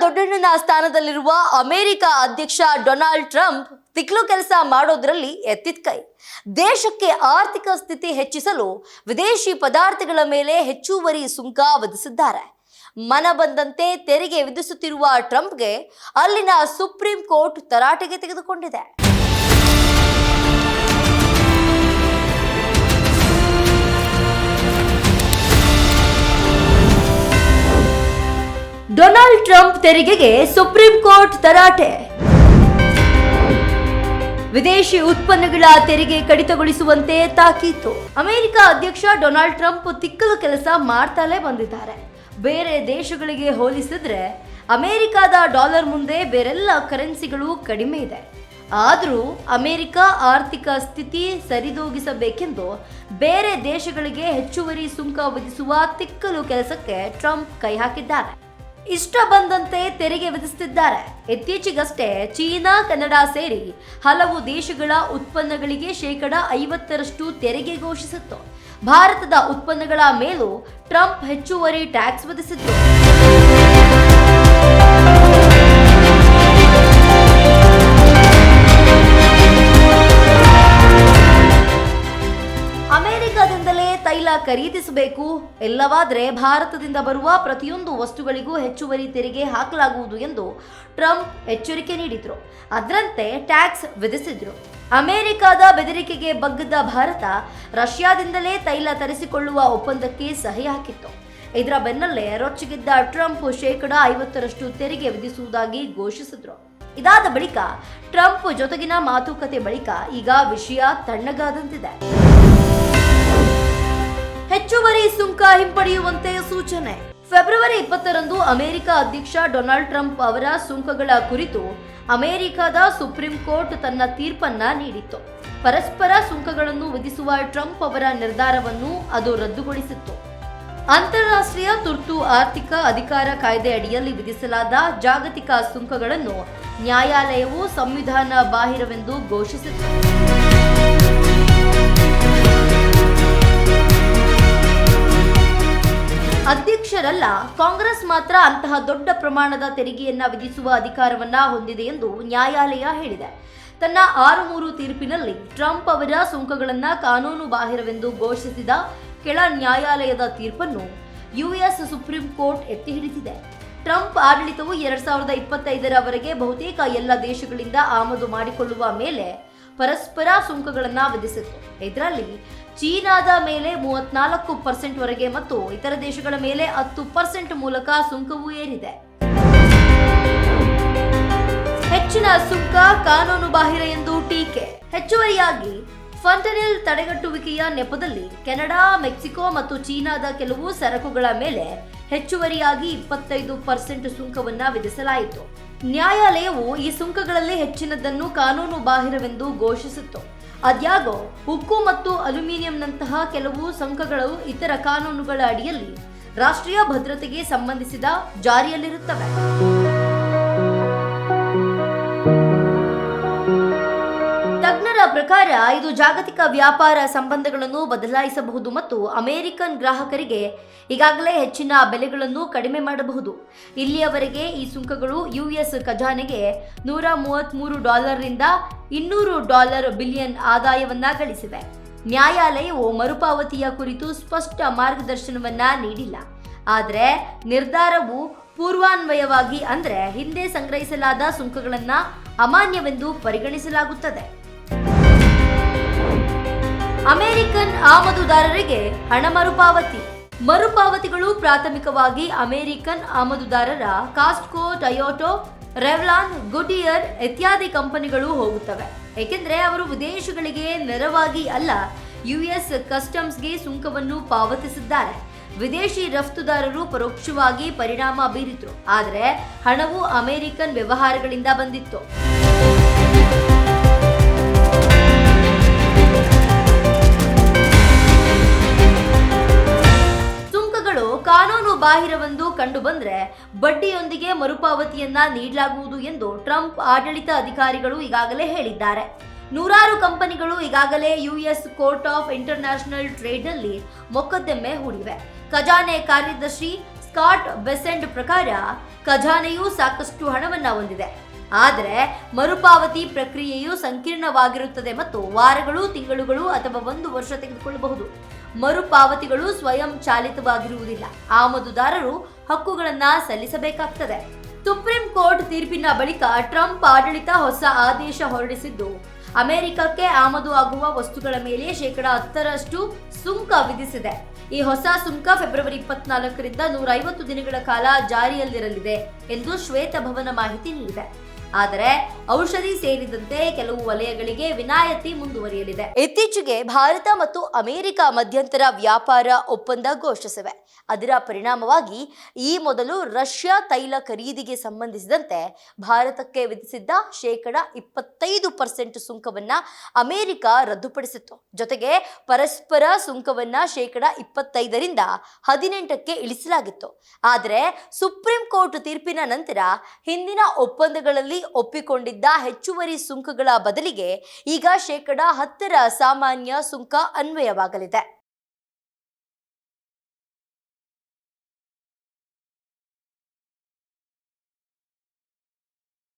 ದೊಡ್ಡಣ್ಣನ ಸ್ಥಾನದಲ್ಲಿರುವ ಅಮೆರಿಕ ಅಧ್ಯಕ್ಷ Donald Trump ತಿಕ್ಲು ಕೆಲಸ ಮಾಡೋದ್ರಲ್ಲಿ ಎತ್ತಿದ ಕೈ. ದೇಶಕ್ಕೆ ಆರ್ಥಿಕ ಸ್ಥಿತಿ ಹೆಚ್ಚಿಸಲು ವಿದೇಶಿ ಪದಾರ್ಥಗಳ ಮೇಲೆ ಹೆಚ್ಚುವರಿ ಸುಂಕ ವಿಧಿಸಿದ್ದಾರೆ. ಮನ ಬಂದಂತೆ ತೆರಿಗೆ ವಿಧಿಸುತ್ತಿರುವ ಟ್ರಂಪ್ಗೆ ಅಲ್ಲಿನ ಸುಪ್ರೀಂ ಕೋರ್ಟ್ ತರಾಟೆಗೆ ತೆಗೆದುಕೊಂಡಿದೆ. ಡೊನಾಲ್ಡ್ ಟ್ರಂಪ್ ತೆರಿಗೆಗೆ ಸುಪ್ರೀಂ ಕೋರ್ಟ್ ತರಾಟೆ. ವಿದೇಶಿ ಉತ್ಪನ್ನಗಳ ತೆರಿಗೆ ಕಡಿತಗೊಳಿಸುವಂತೆ ತಾಕೀತು. ಅಮೆರಿಕ ಅಧ್ಯಕ್ಷ ಡೊನಾಲ್ಡ್ ಟ್ರಂಪ್ ತಿಕ್ಕಲು ಕೆಲಸ ಮಾಡ್ತಲೇ ಬಂದಿದ್ದಾರೆ. ಬೇರೆ ದೇಶಗಳಿಗೆ ಹೋಲಿಸಿದ್ರೆ ಅಮೆರಿಕದ ಡಾಲರ್ ಮುಂದೆ ಬೇರೆಲ್ಲ ಕರೆನ್ಸಿಗಳು ಕಡಿಮೆ ಇದೆ. ಆದರೂ ಅಮೆರಿಕ ಆರ್ಥಿಕ ಸ್ಥಿತಿ ಸರಿದೂಗಿಸಬೇಕೆಂದು ಬೇರೆ ದೇಶಗಳಿಗೆ ಹೆಚ್ಚುವರಿ ಸುಂಕ ವಿಧಿಸುವ ತಿಕ್ಕಲು ಕೆಲಸಕ್ಕೆ ಟ್ರಂಪ್ ಕೈ ಹಾಕಿದ್ದಾರೆ. ಇಷ್ಟ ಬಂದಂತೆ ತೆರಿಗೆ ವಿಧಿಸುತ್ತಿದ್ದಾರೆ. ಇತ್ತೀಚೆಗಷ್ಟೇ ಚೀನಾ, ಕೆನಡಾ ಸೇರಿ ಹಲವು ದೇಶಗಳ ಉತ್ಪನ್ನಗಳಿಗೆ 50% ತೆರಿಗೆ ಘೋಷಿಸಿತ್ತು. ಭಾರತದ ಉತ್ಪನ್ನಗಳ ಮೇಲೂ ಟ್ರಂಪ್ ಹೆಚ್ಚುವರಿ ಟ್ಯಾಕ್ಸ್ ವಿಧಿಸಿದ್ರು. ಅಮೆರಿಕದಿಂದಲೇ ತೈಲ ಖರೀದಿಸಬೇಕು, ಇಲ್ಲವಾದರೆ ಭಾರತದಿಂದ ಬರುವ ಪ್ರತಿಯೊಂದು ವಸ್ತುಗಳಿಗೂ ಹೆಚ್ಚುವರಿ ತೆರಿಗೆ ಹಾಕಲಾಗುವುದು ಎಂದು ಟ್ರಂಪ್ ಎಚ್ಚರಿಕೆ ನೀಡಿದ್ರು. ಅದರಂತೆ ಟ್ಯಾಕ್ಸ್ ವಿಧಿಸಿದ್ರು. ಅಮೆರಿಕದ ಬೆದರಿಕೆಗೆ ಬಗ್ಗದ ಭಾರತ ರಷ್ಯಾದಿಂದಲೇ ತೈಲ ತರಿಸಿಕೊಳ್ಳುವ ಒಪ್ಪಂದಕ್ಕೆ ಸಹಿ ಹಾಕಿತ್ತು. ಇದರ ಬೆನ್ನಲ್ಲೇ ರೊಚ್ಚಿಗೆದ್ದ ಟ್ರಂಪ್ 50% ತೆರಿಗೆ ವಿಧಿಸುವುದಾಗಿ ಘೋಷಿಸಿದ್ರು. ಇದಾದ ಬಳಿಕ ಟ್ರಂಪ್ ಜೊತೆಗಿನ ಮಾತುಕತೆ ಬಳಿಕ ಈಗ ವಿಷಯ ತಣ್ಣಗಾದಂತಿದೆ. ಹೆಚ್ಚುವರಿ ಸುಂಕ ಹಿಂಪಡೆಯುವಂತೆ ಸೂಚನೆ. ಫೆಬ್ರವರಿ 20ರಂದು ಅಮೆರಿಕ ಅಧ್ಯಕ್ಷ ಡೊನಾಲ್ಡ್ ಟ್ರಂಪ್ ಅವರ ಸುಂಕಗಳ ಕುರಿತು ಅಮೆರಿಕದ ಸುಪ್ರೀಂ ಕೋರ್ಟ್ ತನ್ನ ತೀರ್ಪನ್ನ ನೀಡಿತ್ತು. ಪರಸ್ಪರ ಸುಂಕಗಳನ್ನು ವಿಧಿಸುವ ಟ್ರಂಪ್ ಅವರ ನಿರ್ಧಾರವನ್ನು ಅದು ರದ್ದುಗೊಳಿಸಿತ್ತು. ಅಂತಾರಾಷ್ಟ್ರೀಯ ತುರ್ತು ಆರ್ಥಿಕ ಅಧಿಕಾರ ಕಾಯ್ದೆ ಅಡಿಯಲ್ಲಿ ವಿಧಿಸಲಾದ ಜಾಗತಿಕ ಸುಂಕಗಳನ್ನು ನ್ಯಾಯಾಲಯವು ಸಂವಿಧಾನ ಬಾಹಿರವೆಂದು ಘೋಷಿಸಿತ್ತು. ಅಧ್ಯಕ್ಷರಲ್ಲ, ಕಾಂಗ್ರೆಸ್ ಮಾತ್ರ ಅಂತಹ ದೊಡ್ಡ ಪ್ರಮಾಣದ ತೆರಿಗೆಯನ್ನ ವಿಧಿಸುವ ಅಧಿಕಾರವನ್ನ ಹೊಂದಿದೆ ಎಂದು ನ್ಯಾಯಾಲಯ ಹೇಳಿದೆ. ತನ್ನ 6-3 ತೀರ್ಪಿನಲ್ಲಿ ಟ್ರಂಪ್ ಅವರ ಸುಂಕಗಳನ್ನ ಕಾನೂನು ಬಾಹಿರವೆಂದು ಘೋಷಿಸಿದ ಕೆಳ ನ್ಯಾಯಾಲಯದ ತೀರ್ಪನ್ನು ಯುಎಸ್ ಸುಪ್ರೀಂ ಕೋರ್ಟ್ ಎತ್ತಿ ಹಿಡಿದಿದೆ. ಟ್ರಂಪ್ ಆಡಳಿತವು 2025ರವರೆಗೆ ಬಹುತೇಕ ಎಲ್ಲ ದೇಶಗಳಿಂದ ಆಮದು ಮಾಡಿಕೊಳ್ಳುವ ಮೇಲೆ ಪರಸ್ಪರ ಸುಂಕಗಳನ್ನು ವಿಧಿಸಿತ್ತು. ಇದರಲ್ಲಿ ಚೀನಾದ ಮೇಲೆ 34% ವರೆಗೆ ಮತ್ತು ಇತರ ದೇಶಗಳ ಮೇಲೆ 10% ಮೂಲಕ ಸುಂಕವೂ ಏರಿದೆ. ಹೆಚ್ಚಿನ ಸುಂಕ ಕಾನೂನು ಬಾಹಿರ ಎಂದು ಟೀಕೆ. ಹೆಚ್ಚುವರಿಯಾಗಿ ಫಂಟನಿಲ್ ತಡೆಗಟ್ಟುವಿಕೆಯ ನೆಪದಲ್ಲಿ ಕೆನಡಾ, ಮೆಕ್ಸಿಕೋ ಮತ್ತು ಚೀನಾದ ಕೆಲವು ಸರಕುಗಳ ಮೇಲೆ ಹೆಚ್ಚುವರಿಯಾಗಿ 25% ಸುಂಕವನ್ನ ವಿಧಿಸಲಾಯಿತು. ನ್ಯಾಯಾಲಯವು ಈ ಸುಂಕಗಳಲ್ಲಿ ಹೆಚ್ಚಿನದನ್ನು ಕಾನೂನು ಬಾಹಿರವೆಂದು ಘೋಷಿಸಿತ್ತು. ಅದ್ಯಾಗೋ ಉಕ್ಕು ಮತ್ತು ಅಲ್ಯೂಮಿನಿಯಂನಂತಹ ಕೆಲವು ಸುಂಕಗಳು ಇತರ ಕಾನೂನುಗಳ ಅಡಿಯಲ್ಲಿ ರಾಷ್ಟ್ರೀಯ ಭದ್ರತೆಗೆ ಸಂಬಂಧಿಸಿದ ಜಾರಿಯಲ್ಲಿರುತ್ತವೆ. ತಜ್ಞರ ಪ್ರಕಾರ ಇದು ಜಾಗತಿಕ ವ್ಯಾಪಾರ ಸಂಬಂಧಗಳನ್ನು ಬದಲಾಯಿಸಬಹುದು ಮತ್ತು ಅಮೆರಿಕನ್ ಗ್ರಾಹಕರಿಗೆ ಈಗಾಗಲೇ ಹೆಚ್ಚಿನ ಬೆಲೆಗಳನ್ನು ಕಡಿಮೆ ಮಾಡಬಹುದು. ಇಲ್ಲಿಯವರೆಗೆ ಈ ಸುಂಕಗಳು ಯುಎಸ್ ಖಜಾನೆಗೆ $133ರಿಂದ $200 ಬಿಲಿಯನ್ ಆದಾಯವನ್ನ ಗಳಿಸಿವೆ. ನ್ಯಾಯಾಲಯವು ಮರುಪಾವತಿಯ ಕುರಿತು ಸ್ಪಷ್ಟ ಮಾರ್ಗದರ್ಶನವನ್ನ ನೀಡಿಲ್ಲ. ಆದರೆ ನಿರ್ಧಾರವು ಪೂರ್ವಾನ್ವಯವಾಗಿ ಅಂದರೆ ಹಿಂದೆ ಸಂಗ್ರಹಿಸಲಾದ ಸುಂಕಗಳನ್ನ ಅಮಾನ್ಯವೆಂದು ಪರಿಗಣಿಸಲಾಗುತ್ತದೆ. ಅಮೆರಿಕನ್ ಆಮದುದಾರರಿಗೆ ಹಣ ಮರುಪಾವತಿಗಳು ಪ್ರಾಥಮಿಕವಾಗಿ ಅಮೆರಿಕನ್ ಆಮದುದಾರರ ಕಾಸ್ಟ್ಕೋ, ಟೊಯೋಟಾ, ರೆವ್ಲಾನ್, ಗುಡಿಯರ್ ಇತ್ಯಾದಿ ಕಂಪನಿಗಳು ಹೋಗುತ್ತವೆ. ಏಕೆಂದರೆ ಅವರು ವಿದೇಶಗಳಿಗೆ ನೇರವಾಗಿ ಅಲ್ಲ, ಯುಎಸ್ ಕಸ್ಟಮ್ಸ್ಗೆ ಸುಂಕವನ್ನು ಪಾವತಿಸಿದ್ದಾರೆ. ವಿದೇಶಿ ರಫ್ತುದಾರರು ಪರೋಕ್ಷವಾಗಿ ಪರಿಣಾಮ ಬೀರಿದ್ರು, ಆದರೆ ಹಣವು ಅಮೆರಿಕನ್ ವ್ಯವಹಾರಗಳಿಂದ ಬಂದಿತ್ತು. ಕಾನೂನು ಬಾಹಿರವೆಂದು ಕಂಡು ಬಂದ್ರೆ ಬಡ್ಡಿಯೊಂದಿಗೆ ಮರುಪಾವತಿಯನ್ನ ನೀಡಲಾಗುವುದು ಎಂದು ಟ್ರಂಪ್ ಆಡಳಿತ ಅಧಿಕಾರಿಗಳು ಈಗಾಗಲೇ ಹೇಳಿದ್ದಾರೆ. ನೂರಾರು ಕಂಪನಿಗಳು ಈಗಾಗಲೇ ಯುಎಸ್ ಕೋರ್ಟ್ ಆಫ್ ಇಂಟರ್ನ್ಯಾಷನಲ್ ಟ್ರೇಡ್ನಲ್ಲಿ ಮೊಕದ್ದಮೆ ಹೂಡಿವೆ. ಖಜಾನೆ ಕಾರ್ಯದರ್ಶಿ ಸ್ಕಾಟ್ ಬೆಸೆಂಟ್ ಪ್ರಕಾರ ಖಜಾನೆಯೂ ಸಾಕಷ್ಟು ಹಣವನ್ನ ಹೊಂದಿದೆ. ಆದರೆ ಮರುಪಾವತಿ ಪ್ರಕ್ರಿಯೆಯು ಸಂಕೀರ್ಣವಾಗಿರುತ್ತದೆ ಮತ್ತು ವಾರಗಳು, ತಿಂಗಳುಗಳು ಅಥವಾ 1 ವರ್ಷ ತೆಗೆದುಕೊಳ್ಳಬಹುದು. ಮರುಪಾವತಿಗಳು ಸ್ವಯಂ ಚಾಲಿತವಾಗಿರುವುದಿಲ್ಲ. ಆಮದುದಾರರು ಹಕ್ಕುಗಳನ್ನ ಸಲ್ಲಿಸಬೇಕಾಗ್ತದೆ. ಸುಪ್ರೀಂ ಕೋರ್ಟ್ ತೀರ್ಪಿನ ಬಳಿಕ ಟ್ರಂಪ್ ಆಡಳಿತ ಹೊಸ ಆದೇಶ ಹೊರಡಿಸಿದ್ದು, ಅಮೆರಿಕಕ್ಕೆ ಆಮದು ಆಗುವ ವಸ್ತುಗಳ ಮೇಲೆ ಶೇಕಡ 10% ಸುಂಕ ವಿಧಿಸಿದೆ. ಈ ಹೊಸ ಸುಂಕ ಫೆಬ್ರವರಿ 24ರಿಂದ 150 ದಿನಗಳ ಕಾಲ ಜಾರಿಯಲ್ಲಿರಲಿದೆ ಎಂದು ಶ್ವೇತಭವನ ಮಾಹಿತಿ ನೀಡಿದೆ. ಆದರೆ ಔಷಧಿ ಸೇರಿದಂತೆ ಕೆಲವು ವಲಯಗಳಿಗೆ ವಿನಾಯಿತಿ ಮುಂದುವರಿಯಲಿದೆ. ಇತ್ತೀಚೆಗೆ ಭಾರತ ಮತ್ತು ಅಮೆರಿಕ ಮಧ್ಯಂತರ ವ್ಯಾಪಾರ ಒಪ್ಪಂದ ಘೋಷಿಸಿವೆ. ಅದರ ಪರಿಣಾಮವಾಗಿ ಈ ಮೊದಲು ರಷ್ಯಾ ತೈಲ ಖರೀದಿಗೆ ಸಂಬಂಧಿಸಿದಂತೆ ಭಾರತಕ್ಕೆ ವಿಧಿಸಿದ್ದ ಶೇಕಡ 25% ಸುಂಕವನ್ನ ಅಮೆರಿಕ ರದ್ದುಪಡಿಸಿತ್ತು. ಜೊತೆಗೆ ಪರಸ್ಪರ ಸುಂಕವನ್ನ ಶೇಕಡ 25ರಿಂದ 18ಕ್ಕೆ ಇಳಿಸಲಾಗಿತ್ತು. ಆದರೆ ಸುಪ್ರೀಂ ಕೋರ್ಟ್ ತೀರ್ಪಿನ ನಂತರ ಹಿಂದಿನ ಒಪ್ಪಂದಗಳಲ್ಲಿ ಒಪ್ಪಿಕೊಂಡಿದ್ದ ಹೆಚ್ಚುವರಿ ಸುಂಕಗಳ ಬದಲಿಗೆ ಈಗ ಶೇಕಡ 10ರ ಸಾಮಾನ್ಯ ಸುಂಕ ಅನ್ವಯವಾಗಲಿದೆ.